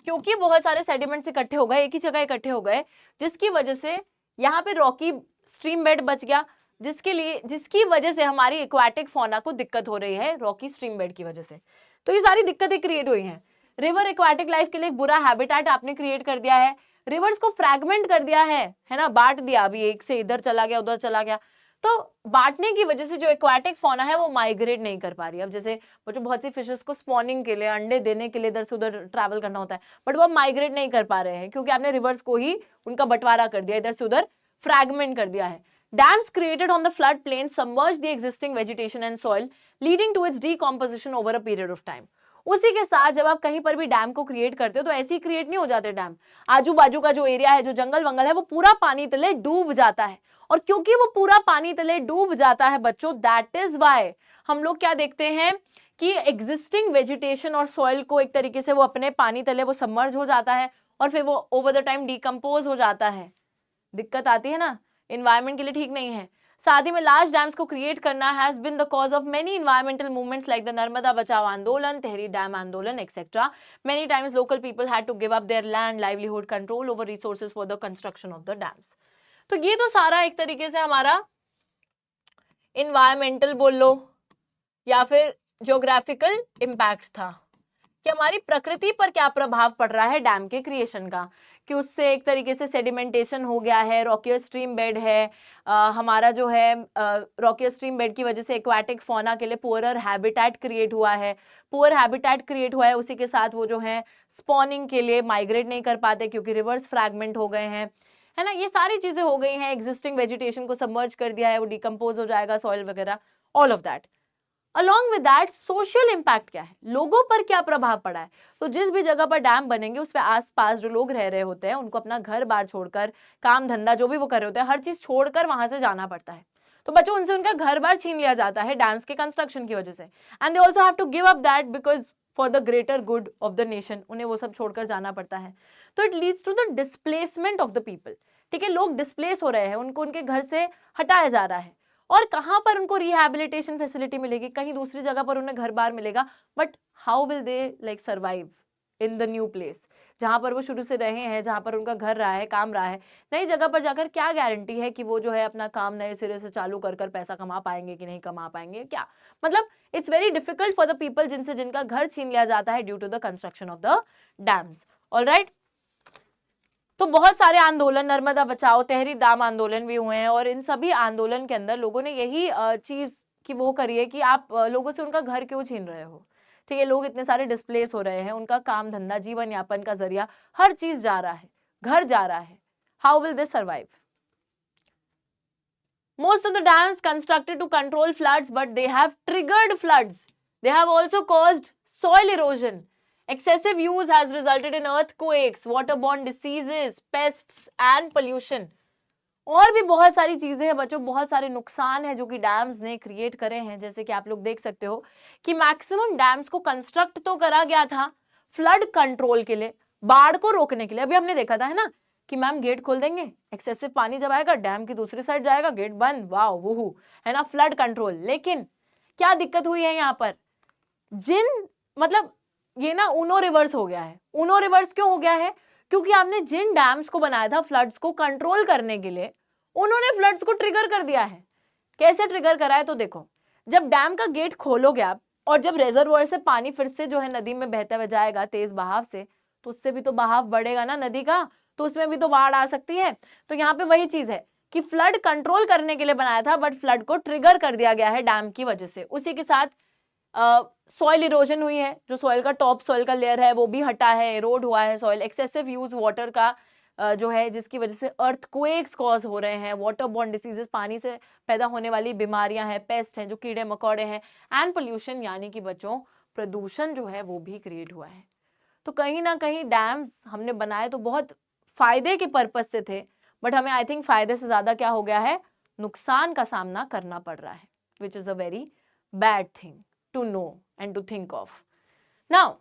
क्योंकि बहुत सारे सेडिमेंट्स इकट्ठे हो गए, एक ही जगह इकट्ठे हो गए, जिसकी वजह से यहाँ पे रॉकी स्ट्रीम बेड बच गया, जिसकी वजह से हमारी एक्वाटिक फौना को दिक्कत हो रही है रॉकी स्ट्रीम बेड की वजह से। तो ये सारी दिक्कतें क्रिएट हुई हैं। रिवर एक्वाटिक लाइफ के लिए एक बुरा हैबिटेट आपने क्रिएट कर दिया है, रिवर्स को फ्रैगमेंट कर दिया है ना, बांट दिया, अभी एक से इधर चला गया उधर चला गया। तो बांटने की वजह से जो एक्वाटिक फौना है वो माइग्रेट नहीं कर पा रही। अब जैसे बच्चों बहुत सी फिशेस को स्पॉनिंग के लिए, अंडे देने के लिए इधर से उधर ट्रैवल करना होता है, बट वो माइग्रेट नहीं कर पा रहे हैं, क्योंकि आपने रिवर्स को ही उनका बंटवारा कर दिया, इधर से उधर फ्रैगमेंट कर दिया है। Dams created on the flood plain submerge the existing vegetation and soil, leading to its decomposition over a period of time. उसी के साथ जब आप कहीं पर भी डैम को क्रिएट करते हो तो ऐसे ही क्रिएट नहीं हो जाते डैम, आजू बाजू का जो एरिया है, जो जंगल वंगल है, वो पूरा पानी तले डूब जाता है। और क्योंकि वो पूरा पानी तले डूब जाता है बच्चों, दैट इज वाई हम लोग क्या देखते हैं कि एग्जिस्टिंग वेजिटेशन और सॉइल को एक तरीके से वो अपने पानी तले वो सबमर्ज हो जाता है और फिर वो ओवर द टाइम डिकम्पोज हो जाता है। दिक्कत आती है ना, इन्वायरमेंट के लिए ठीक नहीं है। साथ ही में लार्ज डैम्स को क्रिएट करना has been the cause of many environmental movements like the Narmada Bachao Andolan, Tehri dam Andolan etcetera. Many times local people had to give up their land, livelihood, control over resources for the construction of the dams. तो ये तो सारा एक तरीके से हमारा environmental बोल लो या फिर ज्योग्राफिकल इम्पैक्ट था कि हमारी प्रकृति पर क्या प्रभाव पड़ रहा है डैम के क्रिएशन का, कि उससे एक तरीके से सेडिमेंटेशन हो गया है, रॉकियर स्ट्रीम बेड है, हमारा जो है रॉकियर स्ट्रीम बेड की वजह से एक्वाटिक फौना के लिए पुअरर हैबिटेट क्रिएट हुआ है, पुअर हैबिटेट क्रिएट हुआ है, उसी के साथ वो जो है स्पॉनिंग के लिए माइग्रेट नहीं कर पाते क्योंकि रिवर्स फ्रैगमेंट हो गए हैं, है ना। ये सारी चीजें हो गई हैं, एग्जिस्टिंग वेजिटेशन को सबमर्ज कर दिया है, वो डिकम्पोज हो जाएगा सॉइल वगैरह, all of that. Along with that social impact क्या है, लोगों पर क्या प्रभाव पड़ा है। तो जिस भी जगह पर डैम बनेंगे उस पे आसपास जो लोग रह रहे होते हैं उनको अपना घर बार छोड़कर, काम धंधा जो भी वो कर रहे होते हैं, हर चीज छोड़कर वहां से जाना पड़ता है। तो बच्चों उनसे उनका घर बार छीन लिया जाता है डैम्स के कंस्ट्रक्शन की वजह से, and they also have to give up that because for the greater good of the nation, उन्हें वो सब छोड़कर जाना पड़ता है। तो it leads to the displacement of the people. ठीक है, लोग डिस्प्लेस हो रहे हैं, उनको उनके घर से हटाया जा रहा है। और कहां पर उनको रिहैबिलिटेशन फैसिलिटी मिलेगी, कहीं दूसरी जगह पर उन्हें घर बार मिलेगा, but how will they like survive in the new place जहां पर वो शुरू से रहे हैं, जहां पर उनका घर रहा है, काम रहा है। नई जगह पर जाकर क्या गारंटी है कि वो जो है अपना काम नए सिरे से चालू कर कर पैसा कमा पाएंगे कि नहीं कमा पाएंगे, क्या मतलब it's very difficult for the people जिनसे जिनका घर छीन लिया जाता है due to the construction of the dams. Alright, तो बहुत सारे आंदोलन, नर्मदा बचाओ, तहरी डैम आंदोलन भी हुए हैं, और इन सभी आंदोलन के अंदर लोगों ने यही चीज की वो करी है कि आप लोगों से उनका घर क्यों छीन रहे हो। ठीक है, लोग इतने सारे डिस्प्लेस हो रहे हैं, उनका काम धंधा, जीवन यापन का जरिया, हर चीज जा रहा है, घर जा रहा है। How will they survive? Most of the dams constructed to control floods, but they have triggered floods. They have also caused soil erosion. Excessive use has resulted in earthquakes, waterborne diseases, pests and pollution. और भी बहुत सारी चीजें हैं बच्चों, बहुत सारे नुकसान है जो कि डैम्स ने क्रिएट करे हैं। जैसे कि आप लोग देख सकते हो कि मैक्सिमम डैम्स को कंस्ट्रक्ट तो करा गया था फ्लड कंट्रोल के लिए, बाढ़ को रोकने के लिए। अभी हमने देखा था, है ना, कि मैम गेट खोल देंगे, एक्सेसिव पानी जब आएगा डैम की दूसरी साइड जाएगा, गेट बंद, वाह वूहू, है ना, फ्लड कंट्रोल। लेकिन क्या दिक्कत हुई है यहाँ पर, मतलब ये ना ऊनो रिवर्स हो गया है। ऊनो रिवर्स क्यों हो गया है? क्योंकि आपने जिन डैम्स को बनाया था फ्लड्स को कंट्रोल करने के लिए, उन्होंने फ्लड्स को ट्रिगर कर दिया है। कैसे ट्रिगर करा है? तो देखो, जब डैम का गेट खोलोगे आप और जब रेजर्वोयर से पानी फिर से जो है नदी में बहता हुआ जाएगा तेज बहाव से, तो उससे भी तो बहाव बढ़ेगा ना नदी का, तो उसमें भी तो बाढ़ आ सकती है। तो यहाँ पे वही चीज है कि फ्लड कंट्रोल करने के लिए बनाया था, बट फ्लड को ट्रिगर कर दिया गया है डैम की वजह से। उसी के साथ सॉइल इरोजन हुई है, जो सॉइल का टॉप सॉइल का लेयर है वो भी हटा है, एरोड हुआ है सॉइल। एक्सेसिव यूज वाटर का जो है, जिसकी वजह से अर्थक्वेक्स कॉज हो रहे हैं, वाटरबॉर्न डिसीजेस, पानी से पैदा होने वाली बीमारियां हैं, पेस्ट हैं जो कीड़े मकोड़े हैं, एंड पोल्यूशन यानी कि बच्चों प्रदूषण जो है वो भी क्रिएट हुआ है। तो कहीं ना कहीं डैम्स हमने बनाए तो बहुत फायदे के पर्पज से थे, बट हमें आई थिंक फायदे से ज्यादा क्या हो गया है, नुकसान का सामना करना पड़ रहा है, which is a very bad thing to know and to think of. Now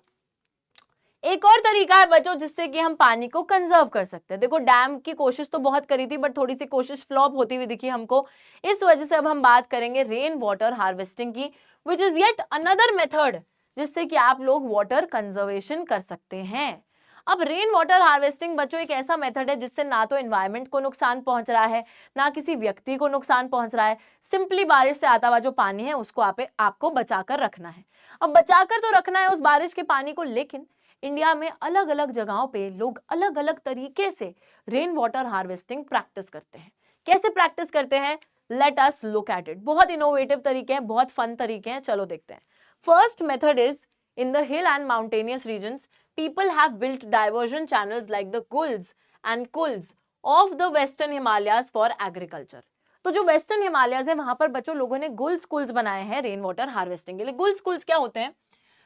एक और तरीका है बच्चों जिससे कि हम पानी को कंजर्व कर सकते हैं। देखो, डैम की कोशिश तो बहुत करी थी, बट थोड़ी सी कोशिश फ्लॉप होती हुई दिखी हमको। इस वजह से अब हम बात करेंगे रेन वाटर हार्वेस्टिंग की, which is yet another method जिससे कि आप लोग वाटर कंजर्वेशन कर सकते हैं। अब रेन वाटर हार्वेस्टिंग बच्चों एक ऐसा मेथड है जिससे ना तो एनवायरनमेंट को नुकसान पहुंच रहा है, ना किसी व्यक्ति को नुकसान पहुंच रहा है। सिंपली बारिश से आता हुआ जो पानी है उसको आपको बचाकर रखना है। अब बचाकर तो रखना है उस बारिश के पानी को, लेकिन इंडिया में अलग अलग जगहों पे लोग अलग अलग तरीके से रेन वाटर हार्वेस्टिंग प्रैक्टिस करते हैं। कैसे प्रैक्टिस करते हैं? Let us look at it. बहुत इनोवेटिव तरीके हैं, बहुत फन तरीके हैं, चलो देखते हैं। First method is in the hill and mountainous regions, people have built diversion channels like the gulls and kulls of the western Himalayas for agriculture. तो जो वेस्टर्न हिमालयस है वहां पर बच्चों लोगों ने गुल्स कुल्स बनाए हैं रेन वाटर हार्वेस्टिंग के लिए। गुल्स कुल्स क्या होते हैं?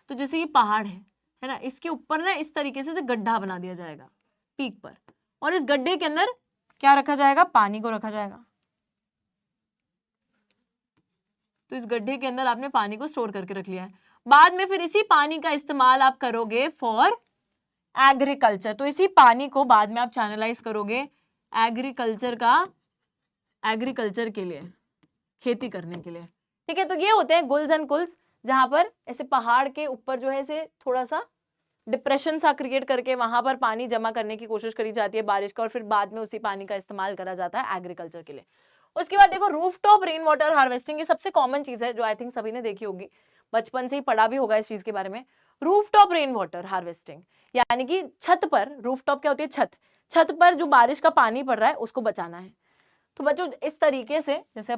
तो जैसे ये पहाड़ है ना, इसके ऊपर ना इस तरीके से गड्ढा बना दिया जाएगा पीक पर, और इस गड्ढे के अंदर क्या रखा जाएगा, पानी को रखा जाएगा। तो इस गड्ढे के अंदर आपने पानी को स्टोर करके रख लिया है। बाद में फिर इसी पानी का इस्तेमाल आप करोगे फॉर एग्रीकल्चर। तो इसी पानी को बाद में आप चैनलाइज करोगे एग्रीकल्चर के लिए, खेती करने के लिए। ठीक है, तो ये होते हैं गुल्स एंड कुल्स, जहां पर ऐसे पहाड़ के ऊपर जो है ऐसे थोड़ा सा डिप्रेशन सा क्रिएट करके वहां पर पानी जमा करने की कोशिश करी जाती है बारिश का, और फिर बाद में उसी पानी का इस्तेमाल करा जाता है एग्रीकल्चर के लिए। उसके बाद देखो रूफटॉप रेन वाटर हार्वेस्टिंग, ये सबसे कॉमन चीज है जो आई थिंक सभी ने देखी होगी, बचपन से ही पढ़ा भी होगा इस चीज के बारे में। रूफटॉप रेन वाटर हार्वेस्टिंग यानी कि छत पर, रूफटॉप क्या होती है, छत पर जो बारिश का पानी पड़ रहा है उसको बचाना है। तो बच्चों इस तरीके से जैसे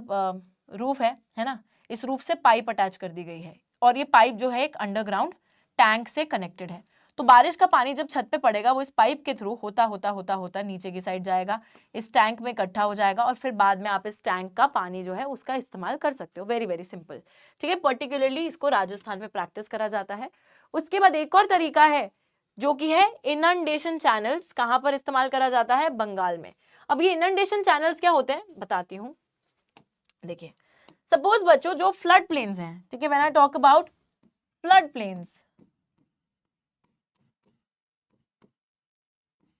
रूफ है ना, इस रूफ से पाइप अटैच कर दी गई है, और ये पाइप जो है एक अंडरग्राउंड टैंक से कनेक्टेड है। तो बारिश का पानी जब छत पे पड़ेगा वो इस पाइप के थ्रू होता होता होता होता नीचे की साइड जाएगा, इस टैंक में इकट्ठा हो जाएगा, और फिर बाद में आप इस टैंक का पानी जो है उसका इस्तेमाल कर सकते हो। Very very simple. ठीक है, पर्टिकुलरली इसको राजस्थान में प्रैक्टिस करा जाता है। उसके बाद एक और तरीका है जो कि है इनंडेशन चैनल्स। कहां पर इस्तेमाल करा जाता है, बंगाल में। अब ये इनंडेशन चैनल्स क्या होते हैं बताती हूँ। देखिए सपोज बच्चों जो फ्लड प्लेन्स हैं, ठीक है, when I talk about flood plains,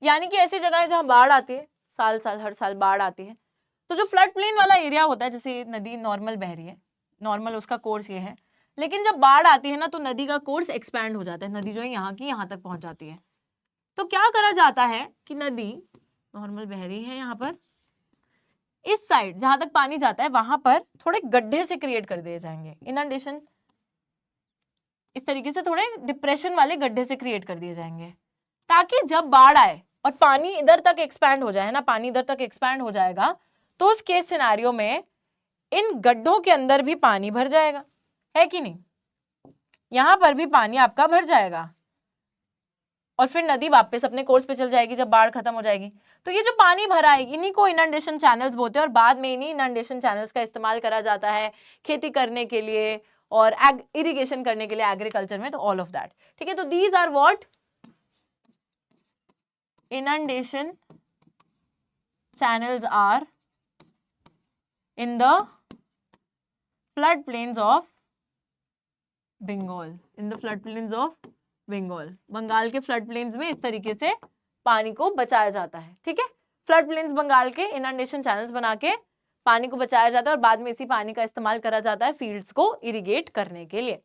यानी कि ऐसी जगह है जहां बाढ़ आती है, साल साल हर साल बाढ़ आती है। तो जो फ्लड प्लेन वाला एरिया होता है, जैसे नदी नॉर्मल बह रही है, नॉर्मल उसका कोर्स ये है, लेकिन जब बाढ़ आती है ना तो नदी का कोर्स एक्सपैंड हो जाता है, नदी जो है यहाँ की यहाँ तक पहुंच जाती है। तो क्या करा जाता है कि नदी नॉर्मल बह रही है, यहाँ पर इस साइड जहां तक पानी जाता है वहां पर थोड़े गड्ढे से क्रिएट कर दिए जाएंगे, इनंडेशन, इस तरीके से थोड़े डिप्रेशन वाले गड्ढे से क्रिएट कर दिए जाएंगे, ताकि जब बाढ़ आए और पानी इधर तक एक्सपैंड हो जाए ना, पानी इधर तक एक्सपैंड हो जाएगा, तो उस केस सिनेरियो में इन गड्ढों के अंदर भी पानी भर जाएगा, है कि नहीं, यहां पर भी पानी आपका भर जाएगा, और फिर नदी वापस अपने कोर्स पे चल जाएगी जब बाढ़ खत्म हो जाएगी। तो ये जो पानी भरा है इन्हीं को इनंडेशन चैनल्स बोलते हैं, और बाद में इन्हीं इनंडेशन चैनल्स का इस्तेमाल करा जाता है खेती करने के लिए और इरिगेशन करने के लिए एग्रीकल्चर में। तो ऑल ऑफ दैट, ठीक है। तो these are what inundation channels are in the flood plains of Bengal, in the flood plains of Bengal, Bengal के फ्लड प्लेन्स में इस तरीके से पानी को बचाया जाता है। ठीक है, फ्लड प्लेन्स बंगाल के इनंडेशन चैनल्स बना के पानी को बचाया जाता है, और बाद में इसी पानी का इस्तेमाल करा जाता है फील्ड्स को इरिगेट करने के लिए।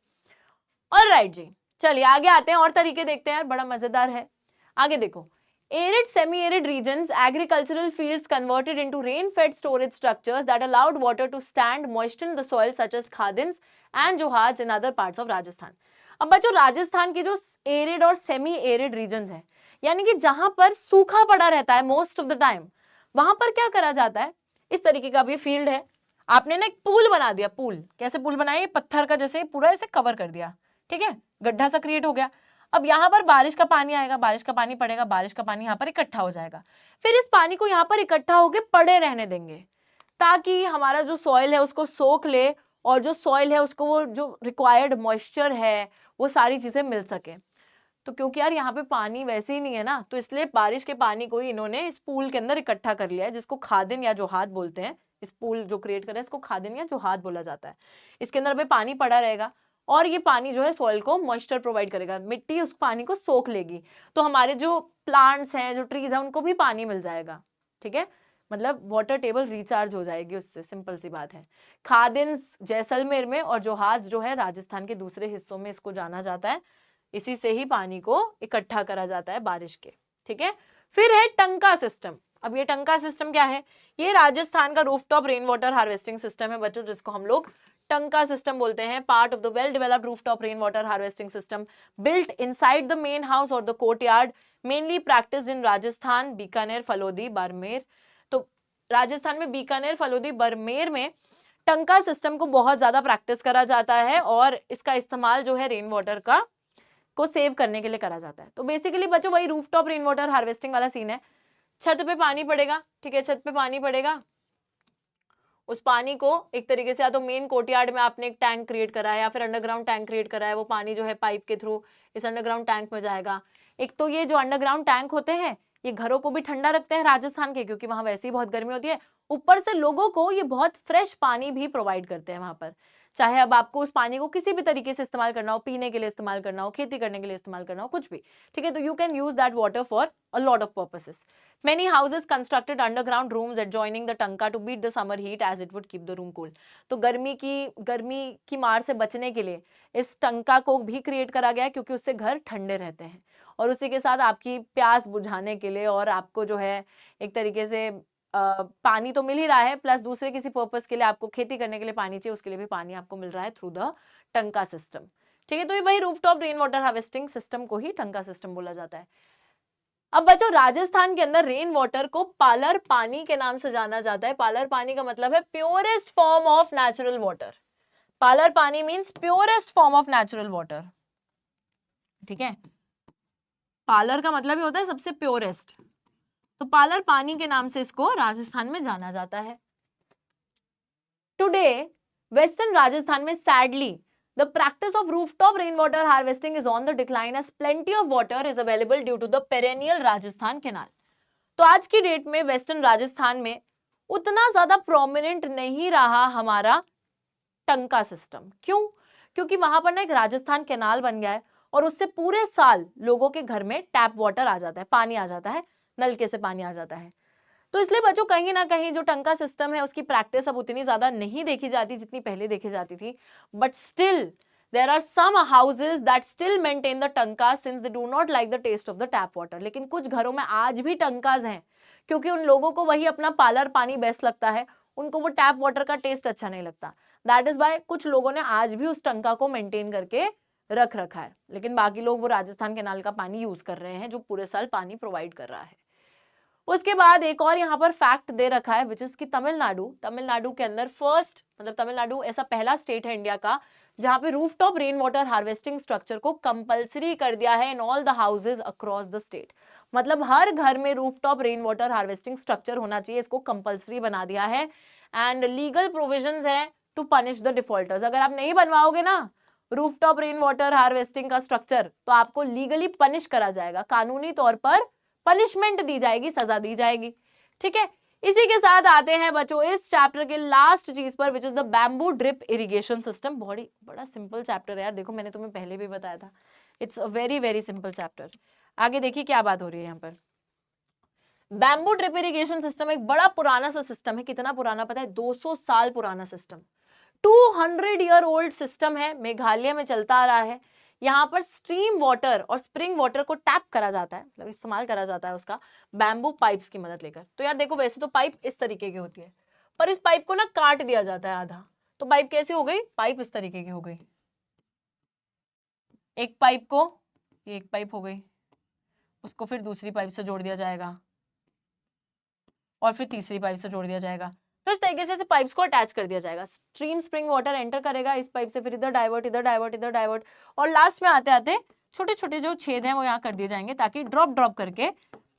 ऑलराइट जी, चलिए आगे आते हैं और तरीके देखते हैं यार, बड़ा मजेदार है। आगे देखो, arid semi-arid regions, agricultural fields converted into rain-fed storage structures that allowed water to stand, moisten the soil, such as khadins and johads in other parts of Rajasthan. अब बच्चों राजस्थान के जो एरिड और सेमी एरिड रीजन्स हैं, यानी कि जहां पर सूखा पड़ा रहता है मोस्ट ऑफ द टाइम, वहां पर क्या करा जाता है, इस तरीके का भी फील्ड है, आपने ना एक पूल बना दिया। पूल कैसे पूल बनाया, पत्थर का जैसे पूरा ऐसे कवर कर दिया, ठीक है, गड्ढा सा क्रिएट हो गया। अब यहाँ पर बारिश का पानी आएगा, बारिश का पानी पड़ेगा, बारिश का पानी यहाँ पर इकट्ठा हो जाएगा, फिर इस पानी को यहाँ पर इकट्ठा होके पड़े रहने देंगे, ताकि हमारा जो सॉइल है उसको सोख ले, और जो सॉइल है उसको वो जो रिक्वायर्ड मॉइस्चर है वो सारी चीजें मिल सके। तो क्योंकि यार यहाँ पे पानी वैसे ही नहीं है ना, तो इसलिए बारिश के पानी को ही इन्होंने इस पूल के अंदर इकट्ठा कर लिया है, जिसको खादिन या जोहाद बोलते हैं। इस पूल जो क्रिएट कर रहे हैं इसको खादिन या जोहाद बोला जाता है। इसके अंदर भी पानी पड़ा रहेगा, और ये पानी जो है सॉइल को मॉइस्चर प्रोवाइड करेगा, मिट्टी उस पानी को सोख लेगी, तो हमारे जो प्लांट्स हैं, जो ट्रीज हैं, उनको भी पानी मिल जाएगा। ठीक है, मतलब वाटर टेबल रिचार्ज हो जाएगी उससे, सिंपल सी बात है। खादिन्स जैसलमेर में और जोहाद जो है राजस्थान के दूसरे हिस्सों में इसको जाना जाता है, इसी से ही पानी को इकट्ठा करा जाता है बारिश के। ठीक है, फिर है टंका सिस्टम। अब ये टंका सिस्टम क्या है, ये राजस्थान का rooftop rain water harvesting system है बच्चों, जिसको हम लोग टंका सिस्टम बोलते हैं। Part of the well developed rooftop rain water harvesting system built inside the main house और the courtyard, mainly practised in Rajasthan, Bikaner, Phalodi, Barmer. तो राजस्थान में बीकानेर, फलोदी, बाड़मेर में टंका सिस्टम को बहुत ज्यादा प्रैक्टिस करा जाता है, और इसका इस्तेमाल जो है रेन वाटर का को सेव करने के लिए करा जाता है। तो बेसिकली बच्चों वही रूफटॉप रेन वाटर हार्वेस्टिंग वाला सीन है। छत पे पानी पड़ेगा, ठीक है, छत पे पानी पड़ेगा, उस पानी को एक तरीके से या तो मेन कोर्टयार्ड में आपने एक टैंक क्रिएट करा है या फिर अंडरग्राउंड टैंक क्रिएट करा है, वो पानी जो है पाइप के थ्रू इस अंडरग्राउंड टैंक में जाएगा। एक तो ये जो अंडरग्राउंड टैंक होते हैं ये घरों को भी ठंडा रखते हैं राजस्थान के, क्योंकि वहां वैसे ही बहुत गर्मी होती है। ऊपर से लोगों को ये बहुत फ्रेश पानी भी प्रोवाइड करते हैं वहां पर, चाहे अब आपको उस पानी को किसी भी तरीके से इस्तेमाल करना हो, पीने के लिए इस्तेमाल करना हो, खेती करने के लिए इस्तेमाल करना हो, कुछ भी, ठीक है, तो you can use that water for a lot of purposes. Many houses constructed underground rooms adjoining the tanka to beat the summer heat as it would keep the room cool. तो गर्मी की मार से बचने के लिए इस टंका को भी क्रिएट करा गया, क्योंकि उससे घर ठंडे रहते हैं, और उसी के साथ आपकी प्यास बुझाने के लिए और आपको जो है एक तरीके से पानी तो मिल ही रहा है, प्लस दूसरे किसी पर्पस के लिए आपको खेती करने के लिए पानी चाहिए, उसके लिए भी पानी आपको मिल रहा है थ्रू द टंका सिस्टम। ठीक है, तो ये वही rooftop rain water harvesting system को ही टंका सिस्टम बोला जाता है। अब बच्चों राजस्थान के अंदर रेन वाटर को पालर पानी के नाम से जाना जाता है। पालर पानी का मतलब है purest form of natural water. Palar पानी means purest form of natural water, ठीक है। पालर का मतलब ही होता है सबसे प्योरेस्ट, तो पालर पानी के नाम से इसको राजस्थान में जाना जाता है। टुडे वेस्टर्न राजस्थान में sadly the practice of rooftop rainwater harvesting is on the decline as plenty of water is available due to the perennial Rajasthan canal। तो आज की डेट में वेस्टर्न राजस्थान में उतना ज्यादा प्रोमिनेंट नहीं रहा हमारा टंका सिस्टम। क्यों? क्योंकि वहां पर ना एक राजस्थान कैनाल बन गया है और उससे पूरे साल लोगों के घर में टैप वाटर आ जाता है, पानी आ जाता है, नलके से पानी आ जाता है। तो इसलिए बच्चों कहीं ना कहीं जो टंका सिस्टम है उसकी प्रैक्टिस अब उतनी ज्यादा नहीं देखी जाती जितनी पहले देखी जाती थी, but still there are some houses that still maintain the taanka since they do not like the taste of the tap water. लेकिन कुछ घरों में आज भी टंकाज हैं, क्योंकि उन लोगों को वही अपना पालर पानी बेस्ट लगता है, उनको वो टैप वाटर का टेस्ट अच्छा नहीं लगता। दैट इज वाई कुछ लोगों ने आज भी उस टंका को मेंटेन करके रख रखा है, लेकिन बाकी लोग वो राजस्थान कैनाल का पानी यूज कर रहे हैं जो पूरे साल पानी प्रोवाइड कर रहा है। उसके बाद एक और यहाँ पर फैक्ट दे रखा है विच इज कि तमिलनाडु के अंदर फर्स्ट, मतलब तमिलनाडु ऐसा पहला स्टेट है इंडिया का जहां पे rooftop rain water harvesting structure को कंपलसरी कर दिया है in all the houses across the state. मतलब हर घर में rooftop rain water harvesting structure होना चाहिए, इसको कंपलसरी बना दिया है। एंड लीगल प्रोविजंस है टू पनिश द डिफॉल्टर्स। अगर आप नहीं बनवाओगे ना रूफटॉप रेन वाटर हार्वेस्टिंग का स्ट्रक्चर तो आपको लीगली पनिश करा जाएगा, कानूनी तौर पर पनिशमेंट दी जाएगी, सजा दी जाएगी। ठीक है, इसी के साथ आते हैं बच्चों इस चैप्टर के लास्ट चीज पर which is the bamboo drip irrigation system. बड़ा सिंपल चैप्टर है यार, देखो मैंने तुम्हें पहले भी बताया था, it's a very very simple chapter. आगे देखिए क्या बात हो रही है यहाँ पर। बैम्बू ड्रिप इरिगेशन सिस्टम एक बड़ा पुराना सा सिस्टम है। कितना पुराना पता है? 200 साल पुराना सिस्टम, 200 ईयर ओल्ड सिस्टम है, मेघालय में चलता आ रहा है। यहाँ पर स्ट्रीम वाटर और स्प्रिंग वाटर को टैप करा जाता है, मतलब इस्तेमाल करा जाता है उसका बैम्बू पाइप्स की मदद लेकर। तो यार देखो वैसे तो पाइप इस तरीके की होती है, पर इस पाइप को ना काट दिया जाता है आधा, तो पाइप कैसे हो गई? पाइप इस तरीके की हो गई। एक पाइप को, ये एक पाइप हो गई, उसको फिर दूसरी पाइप से जोड़ दिया जाएगा और फिर तीसरी पाइप से जोड़ दिया जाएगा। तो इस तरीके से पाइप्स को अटैच कर दिया जाएगा। स्ट्रीम स्प्रिंग वाटर एंटर करेगा इस पाइप से, फिर इधर डाइवर्ट, इधर डाइवर्ट, इधर डाइवर्ट, और लास्ट में आते आते छोटे छोटे जो छेद हैं वो यहाँ कर दिए जाएंगे ताकि ड्रॉप ड्रॉप करके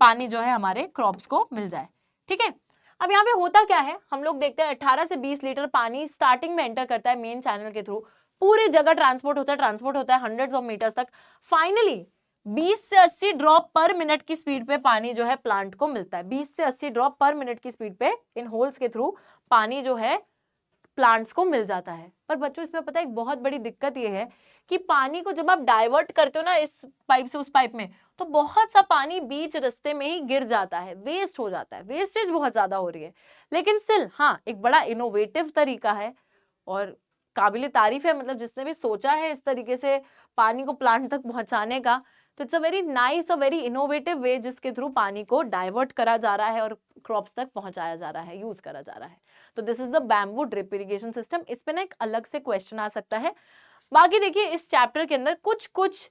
पानी जो है हमारे क्रॉप्स को मिल जाए। ठीक है, अब यहाँ पे होता क्या है, हम लोग देखते हैं 18 से 20 लीटर पानी स्टार्टिंग में एंटर करता है मेन चैनल के थ्रू, पूरी जगह ट्रांसपोर्ट होता है हंड्रेड्स ऑफ मीटर्स तक। फाइनली 20 से 80 ड्रॉप पर मिनट की स्पीड पे पानी जो है प्लांट को मिलता है। 20 से 80 ड्रॉप पर मिनट की स्पीड पे इन होल्स के थ्रू पानी जो है प्लांट्स को मिल जाता है। पर बच्चों इसमें पता है एक बहुत बड़ी दिक्कत ये है कि पानी को जब आप डाइवर्ट करते हो ना इस पाइप से उस पाइप में, तो बहुत सा पानी बीच रास्ते में ही गिर जाता है, वेस्ट हो जाता है, वेस्टेज बहुत ज्यादा हो रही है। लेकिन स्टिल हाँ, एक बड़ा इनोवेटिव तरीका है और काबिले तारीफ है, मतलब जिसने भी सोचा है इस तरीके से पानी को प्लांट तक पहुंचाने का, तो it's a very nice, a very innovative वे जिसके थ्रू पानी को डाइवर्ट करा जा रहा है और क्रॉप्स तक पहुंचाया जा रहा है, यूज करा जा रहा है। तो this is the bamboo drip irrigation system. इस पे ना एक अलग से क्वेश्चन आ सकता है। बाकी देखिए इस चैप्टर के अंदर कुछ कुछ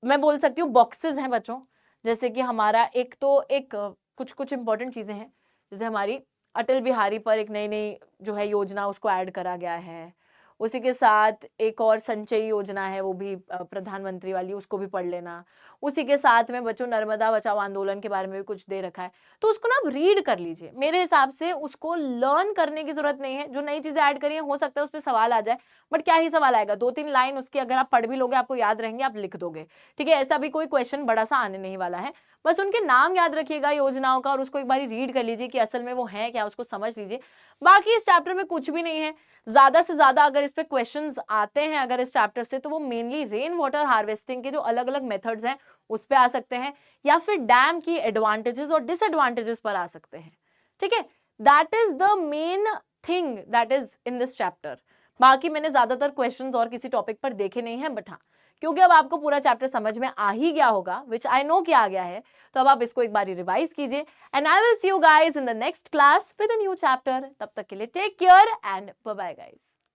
मैं बोल सकती हूँ बॉक्सेस हैं बच्चों, जैसे कि हमारा एक कुछ कुछ इंपॉर्टेंट चीजें हैं, जैसे हमारी अटल बिहारी पर एक नई नई जो है योजना उसको ऐड करा गया है। उसी के साथ एक और संचयी योजना है, वो भी प्रधानमंत्री वाली, उसको भी पढ़ लेना। उसी के साथ में बच्चों नर्मदा बचाओ आंदोलन के बारे में भी कुछ दे रखा है, तो उसको ना आप रीड कर लीजिए। मेरे हिसाब से उसको लर्न करने की जरूरत नहीं है। जो नई चीजें ऐड करी हैं हो सकता है उस पर सवाल आ जाए, बट क्या ही सवाल आएगा, 2-3 लाइन उसकी अगर आप पढ़ भी लोगे आपको याद रहेंगे, आप लिख दोगे। ठीक है, ऐसा भी कोई क्वेश्चन बड़ा सा आने नहीं वाला है। बस उनके नाम याद रखिएगा योजनाओं का और उसको एक बार रीड कर लीजिए कि असल में वो है क्या, उसको समझ लीजिए। बाकी इस चैप्टर में कुछ भी नहीं है। ज्यादा से ज्यादा अगर इस पे क्वेश्चंस आते हैं अगर इस चैप्टर से, तो वो मेनली रेन वाटर हार्वेस्टिंग के जो अलग अलग मेथड्स हैं उस पे आ सकते हैं, या फिर डैम की एडवांटेजेस और डिसएडवांटेजेस पर आ सकते हैं। ठीक है, that is the main thing that is in this chapter. बाकी मैंने ज्यादातर क्वेश्चंस और किसी टॉपिक पर देखे नहीं हैं, बट हाँ, क्योंकि अब आपको पूरा चैप्टर समझ में आ ही गया होगा, विच आई नो कि आ गया है, तो अब आप इसको एक बार रिवाइज कीजिए। And I will see you guys in the next class with a new chapter. तब तक के लिए take care and bye bye guys.